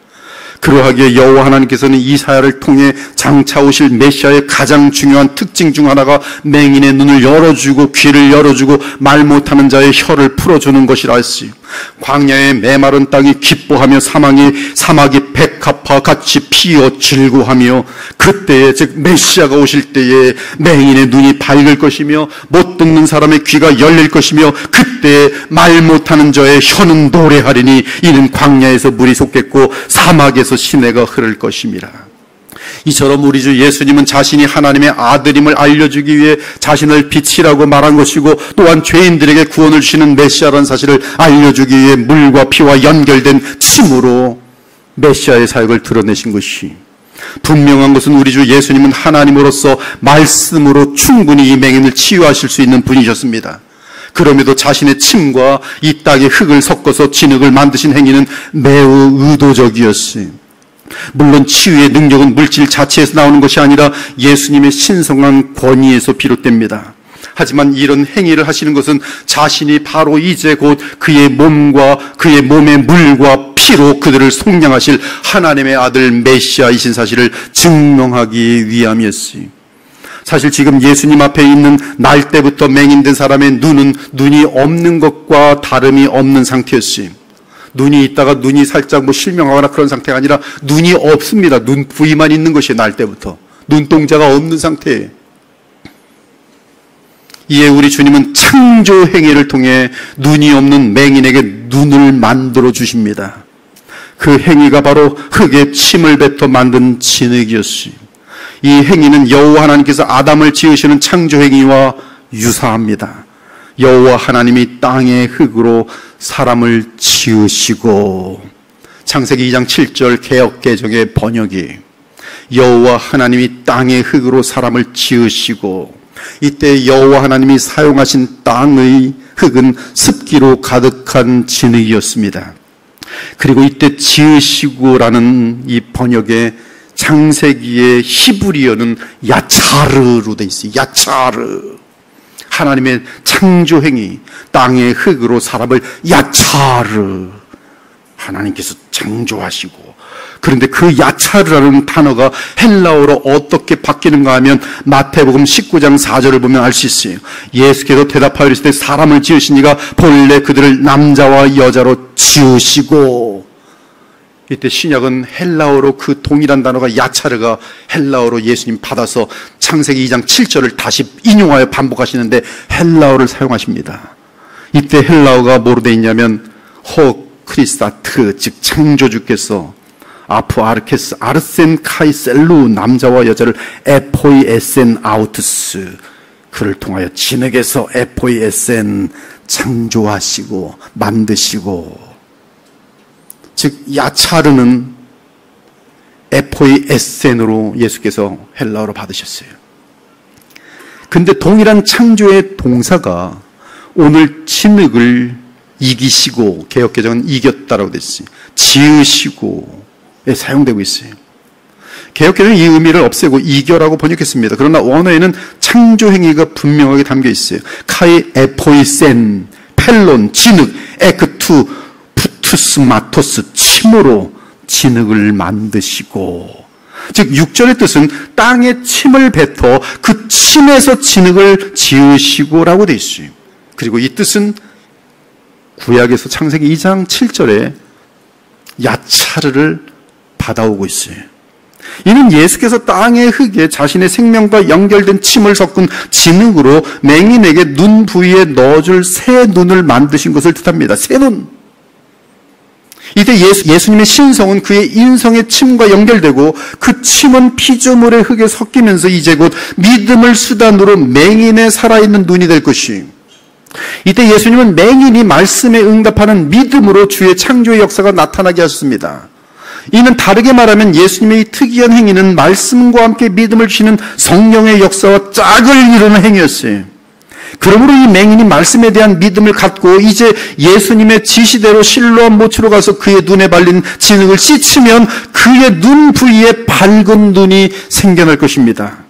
그러하기에 여호와 하나님께서는 이사야를 통해 장차 오실 메시아의 가장 중요한 특징 중 하나가 맹인의 눈을 열어주고 귀를 열어주고 말 못하는 자의 혀를 풀어주는 것이라 했어요. 광야의 메마른 땅이 기뻐하며 사막이 백합화 같이 피어 질구하며, 그때에 즉 메시아가 오실 때에 맹인의 눈이 밝을 것이며 못 듣는 사람의 귀가 열릴 것이며, 그때에 말 못하는 자의 혀는 노래하리니 이는 광야에서 물이 솟겠고 사막에서 시내가 흐를 것입니다. 이처럼 우리 주 예수님은 자신이 하나님의 아들임을 알려주기 위해 자신을 빛이라고 말한 것이고, 또한 죄인들에게 구원을 주시는 메시아라는 사실을 알려주기 위해 물과 피와 연결된 침으로 메시아의 사역을 드러내신 것이, 분명한 것은 우리 주 예수님은 하나님으로서 말씀으로 충분히 이 맹인을 치유하실 수 있는 분이셨습니다. 그럼에도 자신의 침과 이 땅의 흙을 섞어서 진흙을 만드신 행위는 매우 의도적이었어요. 물론 치유의 능력은 물질 자체에서 나오는 것이 아니라 예수님의 신성한 권위에서 비롯됩니다. 하지만 이런 행위를 하시는 것은 자신이 바로 이제 곧 그의 몸과 그의 몸의 물과 피로 그들을 속량하실 하나님의 아들 메시아이신 사실을 증명하기 위함이었어요. 사실 지금 예수님 앞에 있는 날 때부터 맹인된 사람의 눈은 눈이 없는 것과 다름이 없는 상태였어요. 눈이 있다가 눈이 살짝 실명하거나 그런 상태가 아니라 눈이 없습니다. 눈 부위만 있는 것이 날 때부터 눈동자가 없는 상태예요. 이에 우리 주님은 창조 행위를 통해 눈이 없는 맹인에게 눈을 만들어 주십니다. 그 행위가 바로 흙에 침을 뱉어 만든 진흙이었어요. 이 행위는 여호와 하나님께서 아담을 지으시는 창조 행위와 유사합니다. 여호와 하나님이 땅의 흙으로 사람을 지으시고, 창세기 2장 7절 개역개정의 번역이 여호와 하나님이 땅의 흙으로 사람을 지으시고, 이때 여호와 하나님이 사용하신 땅의 흙은 습기로 가득한 진흙이었습니다. 그리고 이때 지으시고라는 이 번역에 창세기의 히브리어는 야차르로 돼 있어요. 야차르. 하나님의 창조 행위, 땅의 흙으로 사람을 야차르, 하나님께서 창조하시고. 그런데 그 야차르라는 단어가 헬라어로 어떻게 바뀌는가 하면 마태복음 19장 4절을 보면 알 수 있어요. 예수께서 대답하여 이르시되 사람을 지으시니가 본래 그들을 남자와 여자로 지으시고. 이때 신약은 헬라어로 그 동일한 단어가 야차르가 헬라어로 예수님 받아서 창세기 2장 7절을 다시 인용하여 반복하시는데 헬라어를 사용하십니다. 이때 헬라어가 뭐로 되어 있냐면 호 크리스타트, 즉 창조주께서 아프 아르케스 아르센 카이셀루, 남자와 여자를 에포이 에센 아우트스, 그를 통하여 진흙에서 에포이 에센 창조하시고 만드시고. 즉 야차르는 에포이 에센으로 예수께서 헬라어로 받으셨어요. 근데 동일한 창조의 동사가 오늘 진흙을 이기시고, 개역개정은 이겼다라고 됐어요. 지으시고에 사용되고 있어요. 개역개정은 이 의미를 없애고 이겨라고 번역했습니다. 그러나 원어에는 창조 행위가 분명하게 담겨 있어요. 카이 에포이센, 펠론, 진흙, 에크투, 푸투스 마토스, 침으로 진흙을 만드시고. 즉 6절의 뜻은 땅에 침을 뱉어 그 침에서 진흙을 지으시고라고 되어 있어요. 그리고 이 뜻은 구약에서 창세기 2장 7절에 야차르를 받아오고 있어요. 이는 예수께서 땅의 흙에 자신의 생명과 연결된 침을 섞은 진흙으로 맹인에게 눈 부위에 넣어줄 새 눈을 만드신 것을 뜻합니다. 새 눈. 이때 예수님의 신성은 그의 인성의 침과 연결되고, 그 침은 피조물의 흙에 섞이면서 이제 곧 믿음을 수단으로 맹인의 살아있는 눈이 될 것이, 이때 예수님은 맹인이 말씀에 응답하는 믿음으로 주의 창조의 역사가 나타나게 하셨습니다. 이는 다르게 말하면 예수님의 이 특이한 행위는 말씀과 함께 믿음을 주시는 성령의 역사와 짝을 이루는 행위였어요. 그러므로 이 맹인이 말씀에 대한 믿음을 갖고 이제 예수님의 지시대로 실로암 모치로 가서 그의 눈에 발린 진흙을 씻으면 그의 눈 부위에 밝은 눈이 생겨날 것입니다.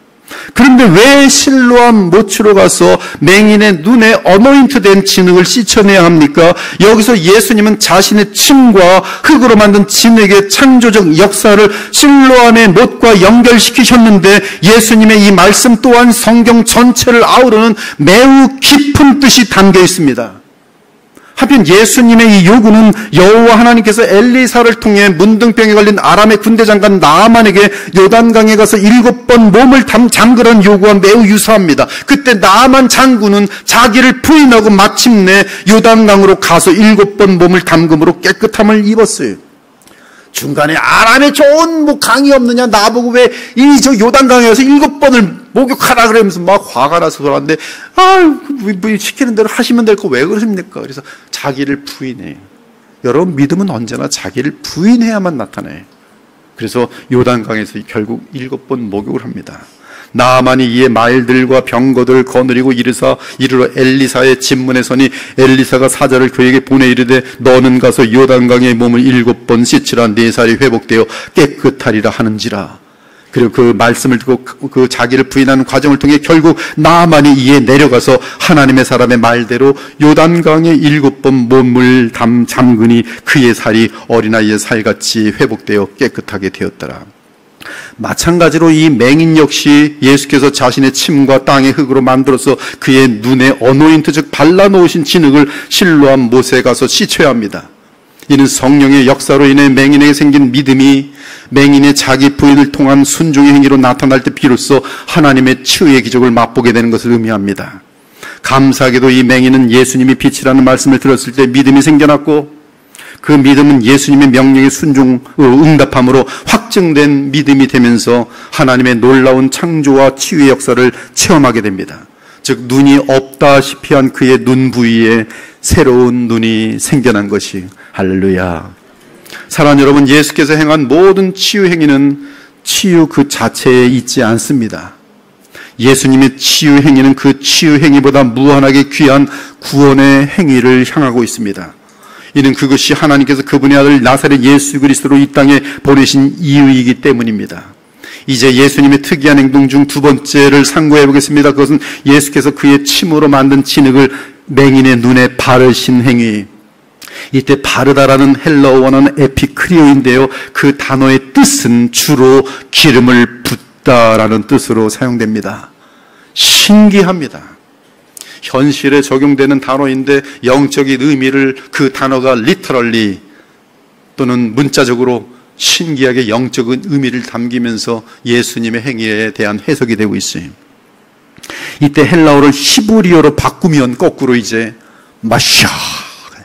그런데 왜 실로암 모치로 가서 맹인의 눈에 어노인트된 진흙을 씻어내야 합니까? 여기서 예수님은 자신의 침과 흙으로 만든 진흙의 창조적 역사를 실로암의 못과 연결시키셨는데 예수님의 이 말씀 또한 성경 전체를 아우르는 매우 깊은 뜻이 담겨 있습니다. 하필 예수님의 이 요구는 여호와 하나님께서 엘리사를 통해 문둥병에 걸린 아람의 군대 장관 나아만에게 요단강에 가서 7번 몸을 잠그라는 요구와 매우 유사합니다. 그때 나아만 장군은 자기를 부인하고 마침내 요단강으로 가서 7번 몸을 담금으로 깨끗함을 입었어요. 중간에 아람에 좋은 강이 없느냐, 나보고 왜 이 저 요단강에 가서 7번을 목욕하라 그러면서 막 화가 나서 그러는데, 시키는 대로 하시면 될 거 왜 그러십니까? 그래서 자기를 부인해요. 여러분, 믿음은 언제나 자기를 부인해야만 나타나요. 그래서 요단강에서 결국 7번 목욕을 합니다. 나아만이 이에 말들과 병거들을 거느리고 이르러 엘리사의 집문에 서니 엘리사가 사자를 그에게 보내 이르되 너는 가서 요단강에 몸을 7번 씻으라 네 살이 회복되어 깨끗하리라 하는지라. 그리고 그 말씀을 듣고 그 자기를 부인하는 과정을 통해 결국 나아만이 이에 내려가서 하나님의 사람의 말대로 요단강에 7번 몸을 잠그니 그의 살이 어린아이의 살같이 회복되어 깨끗하게 되었더라. 마찬가지로 이 맹인 역시 예수께서 자신의 침과 땅의 흙으로 만들어서 그의 눈에 어노인트 즉 발라놓으신 진흙을 실로암 못에 가서 씻어야 합니다. 이는 성령의 역사로 인해 맹인에게 생긴 믿음이 맹인의 자기 부인을 통한 순종의 행위로 나타날 때 비로소 하나님의 치유의 기적을 맛보게 되는 것을 의미합니다. 감사하게도 이 맹인은 예수님이 빛이라는 말씀을 들었을 때 믿음이 생겨났고 그 믿음은 예수님의 명령에 응답함으로 확증된 믿음이 되면서 하나님의 놀라운 창조와 치유의 역사를 체험하게 됩니다. 즉 눈이 없다시피 한 그의 눈 부위에 새로운 눈이 생겨난 것이 할렐루야. 사랑하는 여러분, 예수께서 행한 모든 치유 행위는 치유 그 자체에 있지 않습니다. 예수님의 치유 행위는 그 치유 행위보다 무한하게 귀한 구원의 행위를 향하고 있습니다. 이는 그것이 하나님께서 그분의 아들 나사렛 예수 그리스도로 이 땅에 보내신 이유이기 때문입니다. 이제 예수님의 특이한 행동 중 두 번째를 상고해 보겠습니다. 그것은 예수께서 그의 침으로 만든 진흙을 맹인의 눈에 바르신 행위. 이때 바르다라는 헬라어 원어는 에피크리오인데요. 그 단어의 뜻은 주로 기름을 붓다라는 뜻으로 사용됩니다. 신기합니다. 현실에 적용되는 단어인데 영적인 의미를 그 단어가 literally 또는 문자적으로 신기하게 영적인 의미를 담기면서 예수님의 행위에 대한 해석이 되고 있어요. 이때 헬라어를 히브리어로 바꾸면 거꾸로 이제 마샤흐가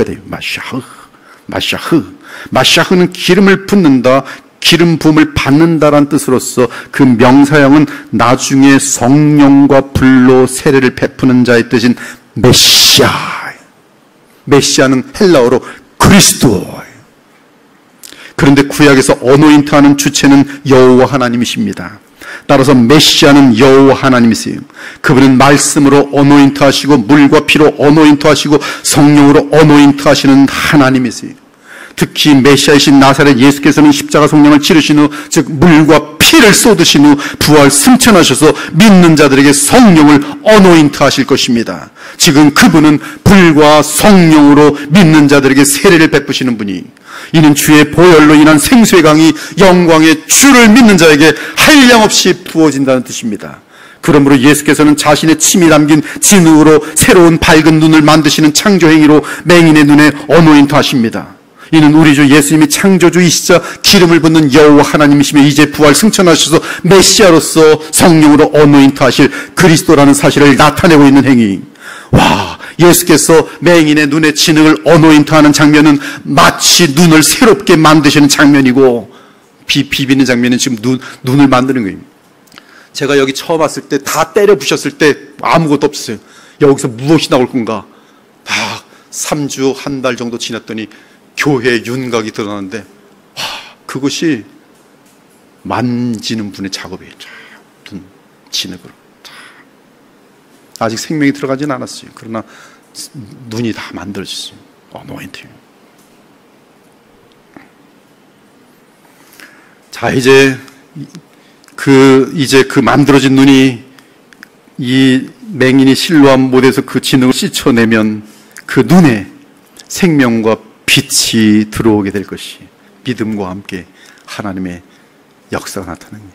돼요. 마샤흐는 기름을 붓는다, 기름 부음을 받는다라는 뜻으로서 그 명사형은 나중에 성령과 불로 세례를 베푸는 자의 뜻인 메시아. 메시아는 헬라어로 그리스도. 그런데 구약에서 어노인트하는 주체는 여호와 하나님이십니다. 따라서 메시아는 여호와 하나님이세요. 그분은 말씀으로 어노인트하시고 물과 피로 어노인트하시고 성령으로 어노인트하시는 하나님이세요. 특히 메시아이신 나사렛 예수께서는 십자가 성령을 치르신 후 즉 물과 피를 쏟으신 후 부활 승천하셔서 믿는 자들에게 성령을 어노인트 하실 것입니다. 지금 그분은 불과 성령으로 믿는 자들에게 세례를 베푸시는 분이, 이는 주의 보혈로 인한 생수의 강이 영광의 주를 믿는 자에게 한량없이 부어진다는 뜻입니다. 그러므로 예수께서는 자신의 침이 담긴 진흙으로 새로운 밝은 눈을 만드시는 창조 행위로 맹인의 눈에 어노인트 하십니다. 이는 우리 주 예수님이 창조주이시자 기름을 붓는 여호와 하나님이시며 이제 부활 승천하셔서 메시아로서 성령으로 어노인트 하실 그리스도라는 사실을 나타내고 있는 행위. 와, 예수께서 맹인의 눈에 진흙을 어노인트하는 장면은 마치 눈을 새롭게 만드시는 장면이고, 비비는 장면은 지금 눈을 만드는 거예요. 제가 여기 처음 왔을 때 다 때려 부셨을 때 아무것도 없었어요. 여기서 무엇이 나올 건가? 딱 3주 한 달 정도 지났더니 교회의 윤곽이 드러나는데 그것이 만지는 분의 작업이에요. 눈 진흙으로. 아직 생명이 들어가진 않았어요. 그러나 눈이 다 만들어졌어요. 어노인팅. 자, 이제 그 만들어진 눈이 이 맹인이 실로암 못에서 그 진흙을 씻어내면 그 눈에 생명과 빛이 들어오게 될 것이, 믿음과 함께 하나님의 역사가 나타납니다.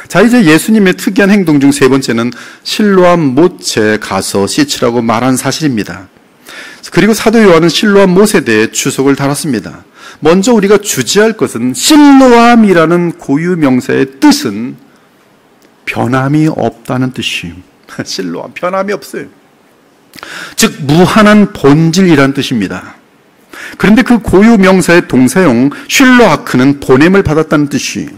자, 이제 예수님의 특이한 행동 중 세 번째는 실로암 못에 가서 씻으라고 말한 사실입니다. 그리고 사도 요한은 실로암 못에 대해 주석을 달았습니다. 먼저 우리가 주지할 것은 실로암이라는 고유 명사의 뜻은 변함이 없다는 뜻이에요. 실로암, 변함이 없어요. 즉 무한한 본질이라는 뜻입니다. 그런데 그 고유 명사의 동사용 슐로아크는 보냄을 받았다는 뜻이에요.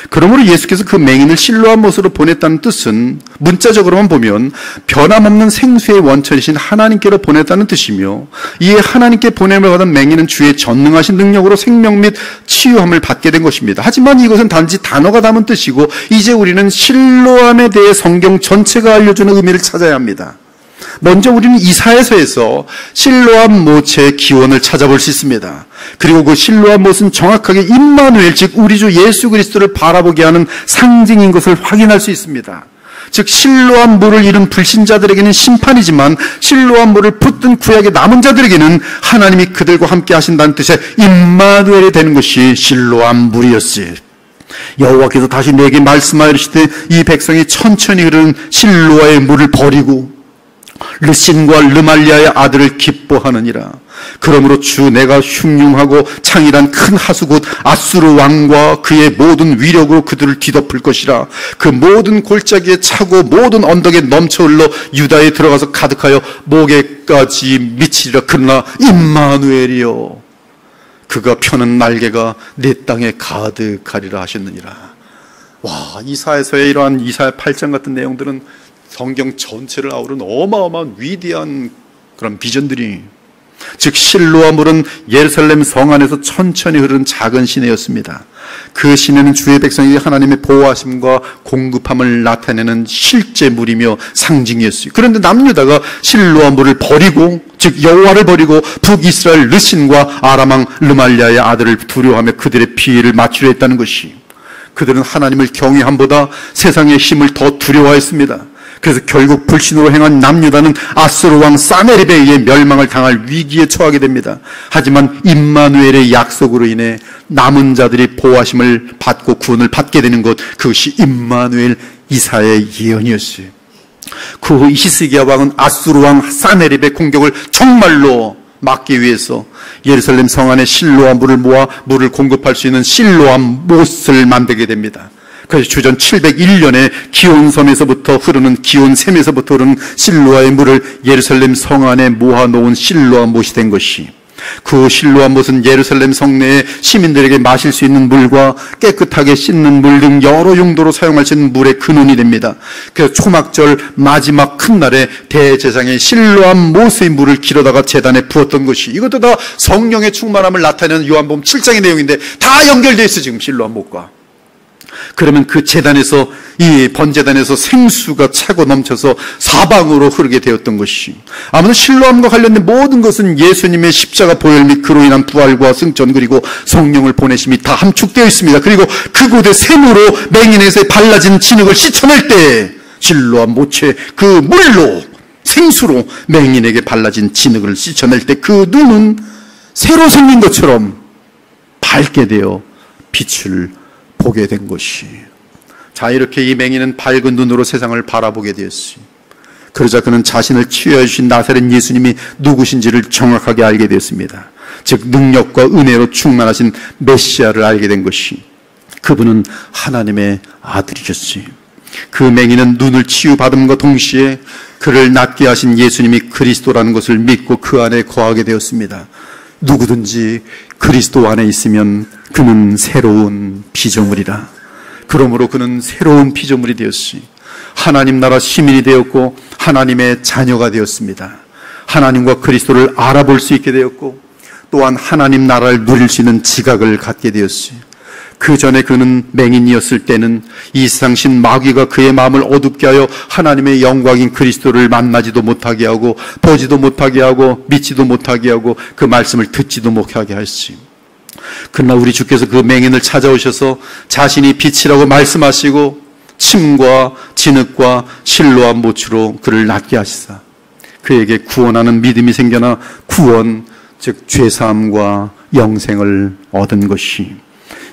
그러므로 예수께서 그 맹인을 실로암 못으로 보냈다는 뜻은 문자적으로만 보면 변함없는 생수의 원천이신 하나님께로 보냈다는 뜻이며, 이에 하나님께 보냄을 받은 맹인은 주의 전능하신 능력으로 생명 및 치유함을 받게 된 것입니다. 하지만 이것은 단지 단어가 담은 뜻이고, 이제 우리는 실로암에 대해 성경 전체가 알려주는 의미를 찾아야 합니다. 먼저 우리는 이사야서에서 실로암 못의 기원을 찾아볼 수 있습니다. 그리고 그 실로암 못은 정확하게 임마누엘, 즉 우리 주 예수 그리스도를 바라보게 하는 상징인 것을 확인할 수 있습니다. 즉 실로암 물을 잃은 불신자들에게는 심판이지만 실로암 물을 붙든 구약의 남은 자들에게는 하나님이 그들과 함께 하신다는 뜻의 임마누엘이 되는 것이 실로암 물이었어요. 여호와께서 다시 내게 말씀하여 이르시되 이 백성이 천천히 흐르는 실로아의 물을 버리고 르신과 르말리아의 아들을 기뻐하느니라. 그러므로 주 내가 흉흉하고 창일한 큰 하수 곧 아수르 왕과 그의 모든 위력으로 그들을 뒤덮을 것이라. 그 모든 골짜기에 차고 모든 언덕에 넘쳐 흘러 유다에 들어가서 가득하여 목에까지 미치리라. 그러나 임마누엘이여, 그가 펴는 날개가 내 땅에 가득하리라 하셨느니라. 와, 이사야서의 이러한 이사야 8장 같은 내용들은 성경 전체를 아우른 어마어마한 위대한 그런 비전들이, 즉 실로암 물은 예루살렘 성 안에서 천천히 흐르는 작은 시내였습니다. 그 시내는 주의 백성에게 하나님의 보호하심과 공급함을 나타내는 실제 물이며 상징이었어요. 그런데 남유다가 실로암 물을 버리고, 즉 여호와를 버리고 북이스라엘 르신과 아람왕 르말리아의 아들을 두려워하며 그들의 피해를 맞추려 했다는 것이, 그들은 하나님을 경외함보다 세상의 힘을 더 두려워했습니다. 그래서 결국 불신으로 행한 남유다는 아수르 왕 사네립에 의해 멸망을 당할 위기에 처하게 됩니다. 하지만 임마누엘의 약속으로 인해 남은 자들이 보호하심을 받고 구원을 받게 되는 것, 그것이 임마누엘 이사야의 예언이었어요. 그 후 히스기야 왕은 아수르 왕 사네립의 공격을 정말로 막기 위해서 예루살렘 성 안에 실로암 물을 모아 물을 공급할 수 있는 실로암 못을 만들게 됩니다. 그래서 주전 701년에 기온섬에서부터 흐르는 기온샘에서부터 흐르는 실로아의 물을 예루살렘 성 안에 모아놓은 실로암 못이 된 것이, 그 실로암 못은 예루살렘 성내의 시민들에게 마실 수 있는 물과 깨끗하게 씻는 물 등 여러 용도로 사용할 수 있는 물의 근원이 됩니다. 그래서 초막절 마지막 큰 날에 대제사장의 실로암 못의 물을 길어다가 제단에 부었던 것이, 이것도 다 성령의 충만함을 나타내는 요한복음 7장의 내용인데 다 연결되어 있어 지금 실로암 못과. 그러면 그 제단에서, 이 번제단에서 생수가 차고 넘쳐서 사방으로 흐르게 되었던 것이, 아무튼 실로암과 관련된 모든 것은 예수님의 십자가 보혈 및 그로 인한 부활과 승천 그리고 성령을 보내심이 다 함축되어 있습니다. 그리고 그곳에 샘으로 맹인에서 발라진 진흙을 씻어낼 때 실로암 못에 그 물로 생수로 맹인에게 발라진 진흙을 씻어낼 때 그 눈은 새로 생긴 것처럼 밝게 되어 빛을 보게 된 것이. 자, 이렇게 이 맹인은 밝은 눈으로 세상을 바라보게 되었어요. 그러자 그는 자신을 치유해 주신 나사렛 예수님이 누구신지를 정확하게 알게 되었습니다. 즉 능력과 은혜로 충만하신 메시아를 알게 된 것이, 그분은 하나님의 아들이셨어요. 그 맹인은 눈을 치유받음과 동시에 그를 낫게 하신 예수님이 그리스도라는 것을 믿고 그 안에 거하게 되었습니다. 누구든지 그리스도 안에 있으면 그는 새로운 피조물이라. 그러므로 그는 새로운 피조물이 되었으니 하나님 나라 시민이 되었고 하나님의 자녀가 되었습니다. 하나님과 그리스도를 알아볼 수 있게 되었고 또한 하나님 나라를 누릴 수 있는 지각을 갖게 되었어요. 그 전에 그는 맹인이었을 때는 이 세상신 마귀가 그의 마음을 어둡게 하여 하나님의 영광인 그리스도를 만나지도 못하게 하고 보지도 못하게 하고 믿지도 못하게 하고 그 말씀을 듣지도 못하게 하시지. 그러나 우리 주께서 그 맹인을 찾아오셔서 자신이 빛이라고 말씀하시고 침과 진흙과 실로와 모추로 그를 낫게 하시사 그에게 구원하는 믿음이 생겨나 구원, 즉 죄사함과 영생을 얻은 것이,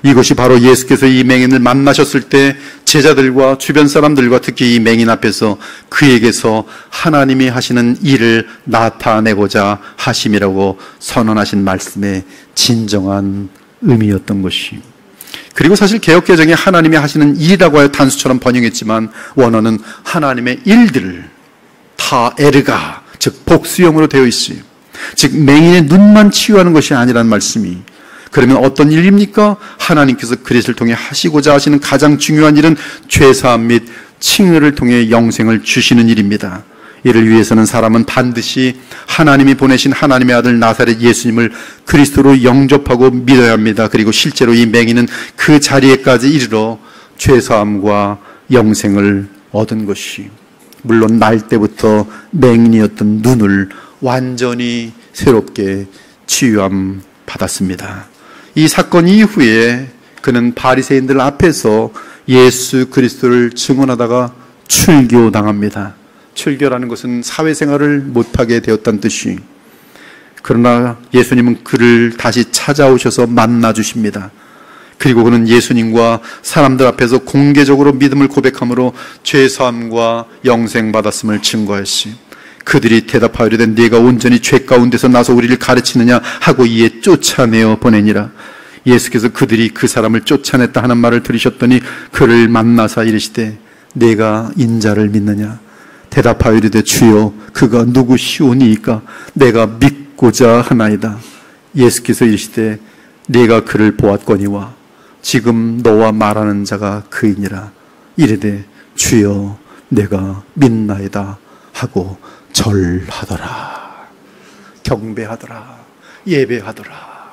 이것이 바로 예수께서 이 맹인을 만나셨을 때 제자들과 주변 사람들과 특히 이 맹인 앞에서 그에게서 하나님이 하시는 일을 나타내고자 하심이라고 선언하신 말씀의 진정한 의미였던 것이. 그리고 사실 개역개정에 하나님이 하시는 일이라고 하여 단수처럼 번역했지만 원어는 하나님의 일들을 다 에르가, 즉 복수형으로 되어 있어요. 즉 맹인의 눈만 치유하는 것이 아니라는 말씀이. 그러면 어떤 일입니까? 하나님께서 그리스도를 통해 하시고자 하시는 가장 중요한 일은 죄사함 및 칭의를 통해 영생을 주시는 일입니다. 이를 위해서는 사람은 반드시 하나님이 보내신 하나님의 아들 나사렛 예수님을 그리스도로 영접하고 믿어야 합니다. 그리고 실제로 이 맹인은 그 자리에까지 이르러 죄사함과 영생을 얻은 것이, 물론 날 때부터 맹인이었던 눈을 완전히 새롭게 치유함 받았습니다. 이 사건 이후에 그는 바리새인들 앞에서 예수 그리스도를 증언하다가 출교당합니다. 출교라는 것은 사회생활을 못하게 되었다는 뜻이. 그러나 예수님은 그를 다시 찾아오셔서 만나주십니다. 그리고 그는 예수님과 사람들 앞에서 공개적으로 믿음을 고백함으로 죄사함과 영생 받았음을 증거했시. 그들이 대답하여되 네가 온전히 죄 가운데서 나서 우리를 가르치느냐 하고 이에 쫓아내어 보내니라. 예수께서 그들이 그 사람을 쫓아냈다 하는 말을 들으셨더니 그를 만나사 이르시되 네가 인자를 믿느냐? 대답하여되 주여 그가 누구시오니이까? 내가 믿고자 하나이다. 예수께서 이르시되 네가 그를 보았거니와 지금 너와 말하는 자가 그이니라. 이르되 주여 내가 믿나이다 하고 절하더라. 경배하더라. 예배하더라.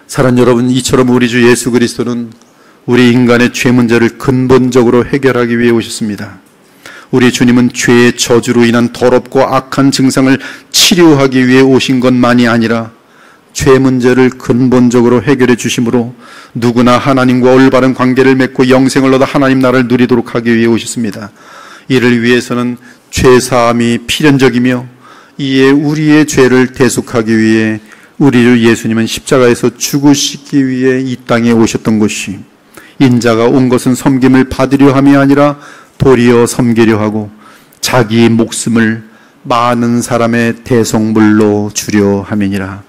사랑하는 여러분, 이처럼 우리 주 예수 그리스도는 우리 인간의 죄 문제를 근본적으로 해결하기 위해 오셨습니다. 우리 주님은 죄의 저주로 인한 더럽고 악한 증상을 치료하기 위해 오신 것만이 아니라 죄 문제를 근본적으로 해결해 주심으로 누구나 하나님과 올바른 관계를 맺고 영생을 얻어 하나님 나라를 누리도록 하기 위해 오셨습니다. 이를 위해서는 죄사함이 필연적이며 이에 우리의 죄를 대속하기 위해 우리 주 예수님은 십자가에서 죽으시기 위해 이 땅에 오셨던 것이, 인자가 온 것은 섬김을 받으려 함이 아니라 도리어 섬기려 하고 자기 목숨을 많은 사람의 대속물로 주려 함이니라.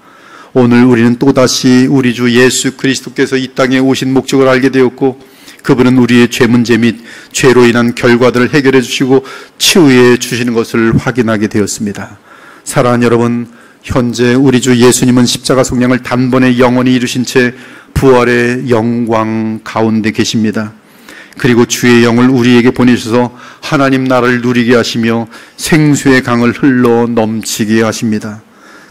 오늘 우리는 또다시 우리 주 예수 그리스도께서 이 땅에 오신 목적을 알게 되었고 그분은 우리의 죄 문제 및 죄로 인한 결과들을 해결해 주시고 치유해 주시는 것을 확인하게 되었습니다. 사랑하는 여러분, 현재 우리 주 예수님은 십자가 속량을 단번에 영원히 이루신 채 부활의 영광 가운데 계십니다. 그리고 주의 영을 우리에게 보내셔서 하나님 나라를 누리게 하시며 생수의 강을 흘러 넘치게 하십니다.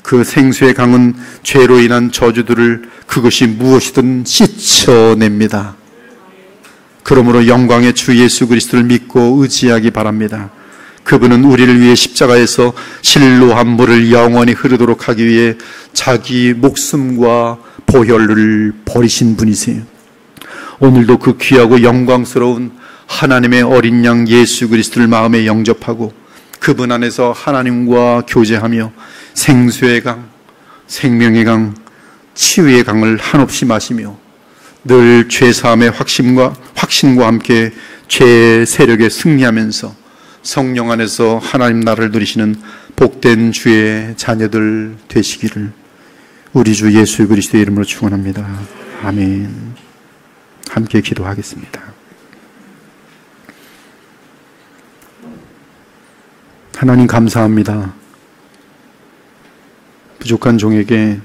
그 생수의 강은 죄로 인한 저주들을 그것이 무엇이든 씻어냅니다. 그러므로 영광의 주 예수 그리스도를 믿고 의지하기 바랍니다. 그분은 우리를 위해 십자가에서 실로한 물을 영원히 흐르도록 하기 위해 자기 목숨과 보혈을 버리신 분이세요. 오늘도 그 귀하고 영광스러운 하나님의 어린 양 예수 그리스도를 마음에 영접하고 그분 안에서 하나님과 교제하며 생수의 강, 생명의 강, 치유의 강을 한없이 마시며 늘 죄사함의 확신과 함께 죄의 세력에 승리하면서 성령 안에서 하나님 나라를 누리시는 복된 주의 자녀들 되시기를 우리 주 예수 그리스도의 이름으로 축원합니다. 아멘. 함께 기도하겠습니다. 하나님 감사합니다. 부족한 종에게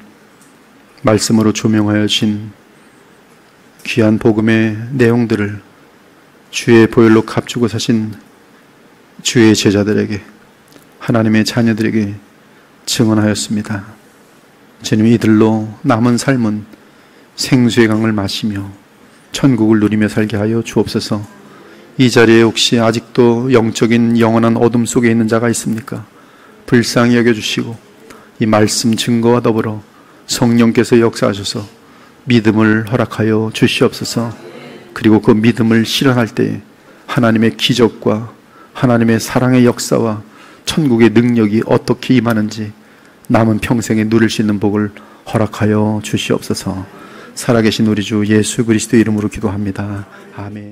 말씀으로 조명하여 주신 귀한 복음의 내용들을 주의 보혈로 값주고 사신 주의 제자들에게, 하나님의 자녀들에게 증언하였습니다. 주님, 이들로 남은 삶은 생수의 강을 마시며 천국을 누리며 살게 하여 주옵소서. 이 자리에 혹시 아직도 영적인 영원한 어둠 속에 있는 자가 있습니까? 불쌍히 여겨주시고 이 말씀 증거와 더불어 성령께서 역사하셔서 믿음을 허락하여 주시옵소서. 그리고 그 믿음을 실현할 때에 하나님의 기적과 하나님의 사랑의 역사와 천국의 능력이 어떻게 임하는지 남은 평생에 누릴 수 있는 복을 허락하여 주시옵소서. 살아계신 우리 주 예수 그리스도의 이름으로 기도합니다. 아멘.